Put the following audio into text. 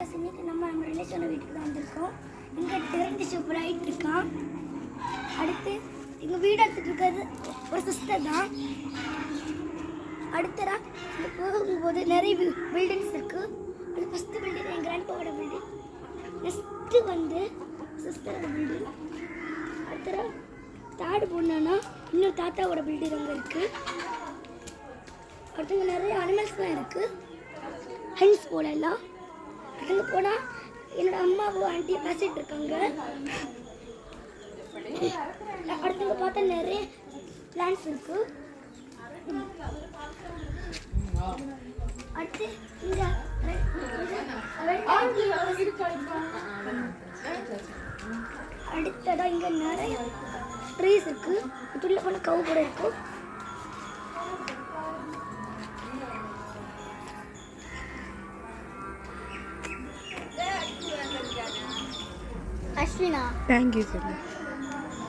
இன்னைக்கு நம்ம ரிலேஷன் வீட்டுக்கு தான் வந்திருக்கோம். இங்கே டெரண்ட் சூப்பர் ஆகிட்டு இருக்கான். அடுத்து எங்கள் வீடு எடுத்துகிட்டு இருக்கிறது ஒரு சிஸ்டர் தான். அடுத்ததாக இங்கே போகும்போது நிறைய பில்டிங்ஸ் இருக்குது. அது ஃபஸ்ட்டு பில்டிங் என் கிராண்ட்பாவோட பில்டிங். நெக்ஸ்ட்டு வந்து சிஸ்டரோட பில்டிங். அடுத்ததாக தேர்டு போனோன்னா இன்னொரு தாத்தாவோட பில்டிங் அங்கே இருக்குது. அடுத்தவங்க நிறைய அனிமல்ஸ்லாம் இருக்குது. ஹென்ஸ் போல எல்லாம் அங்கே போனால் என்னோடய அம்மாவும் ஆண்டியும் பேசிகிட்டு இருக்காங்க. அடுத்தவங்க பார்த்தா நிறைய பிளான்ஸ் இருக்குது. அடுத்து இங்கே அடுத்ததான் இங்கே நிறைய ட்ரீஸ் இருக்குது. இதுள்ள போன கவு கூட இருக்கும். Ashwina. Thank you, sir.